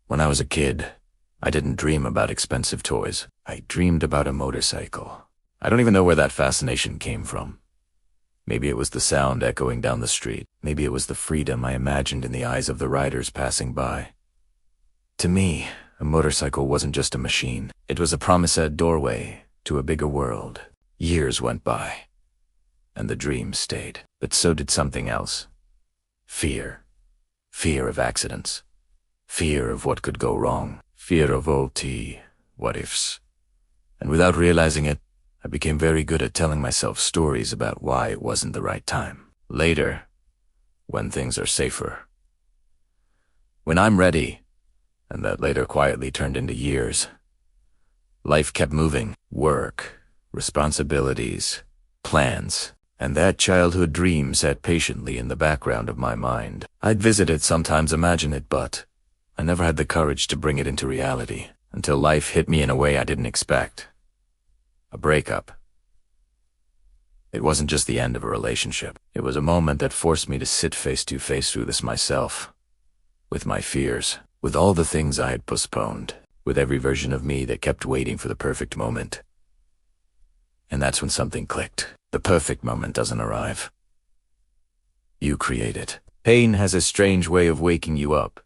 When I was a kid, I didn't dream about expensive toys. I dreamed about a motorcycle. I don't even know where that fascination came from. Maybe it was the sound echoing down the street. Maybe it was the freedom I imagined in the eyes of the riders passing by. To me, a motorcycle wasn't just a machine. It was a promise, a doorway to a bigger world. Years went by, and the dream stayed. But so did something else. Fear. Fear of accidents. Fear of what could go wrong. Fear of what-ifs. And without realizing it, I became very good at telling myself stories about why it wasn't the right time. Later, when things are safer. When I'm ready, and that later quietly turned into years. Life kept moving. Work, responsibilities, plans, and that childhood dream sat patiently in the background of my mind. I'd visit it, sometimes imagine it, but I never had the courage to bring it into reality until life hit me in a way I didn't expect. A breakup. It wasn't just the end of a relationship. It was a moment that forced me to sit face to face through this myself, with my fears, with all the things I had postponed, with every version of me that kept waiting for the perfect moment. And that's when something clicked. The perfect moment doesn't arrive. You create it. Pain has a strange way of waking you up.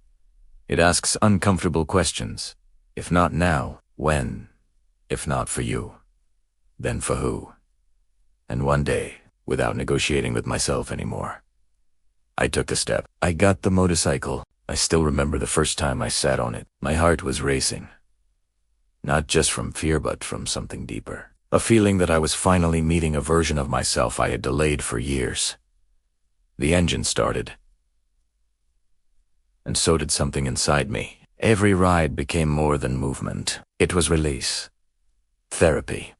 It asks uncomfortable questions. If not now, when? If not for you, then for who? And one day, without negotiating with myself anymore, I took a step. I got the motorcycle. I still remember the first time I sat on it. My heart was racing. Not just from fear, but from something deeper. A feeling that I was finally meeting a version of myself I had delayed for years. The engine started. And so did something inside me. Every ride became more than movement. It was release. Therapy.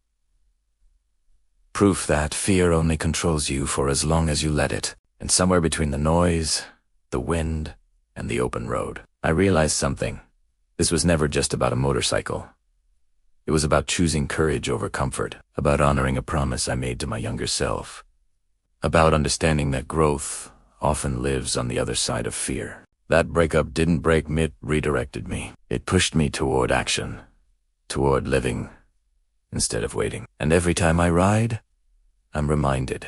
Proof that fear only controls you for as long as you let it. And somewhere between the noise, the wind, and the open road, I realized something. This was never just about a motorcycle. It was about choosing courage over comfort, about honoring a promise I made to my younger self, about understanding that growth often lives on the other side of fear. That breakup didn't break me, it redirected me. It pushed me toward action, toward living, instead of waiting. And every time I ride, I'm reminded.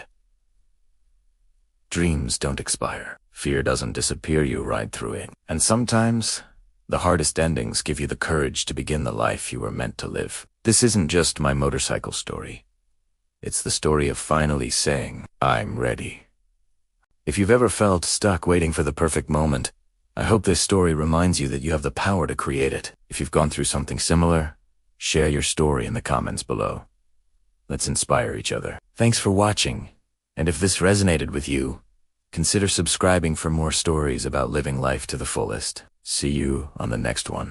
Dreams don't expire. Fear doesn't disappear, you ride through it. And sometimes, the hardest endings give you the courage to begin the life you were meant to live. This isn't just my motorcycle story. It's the story of finally saying, I'm ready. If you've ever felt stuck waiting for the perfect moment, I hope this story reminds you that you have the power to create it. If you've gone through something similar, share your story in the comments below. Let's inspire each other. Thanks for watching. And if this resonated with you, consider subscribing for more stories about living life to the fullest. See you on the next one.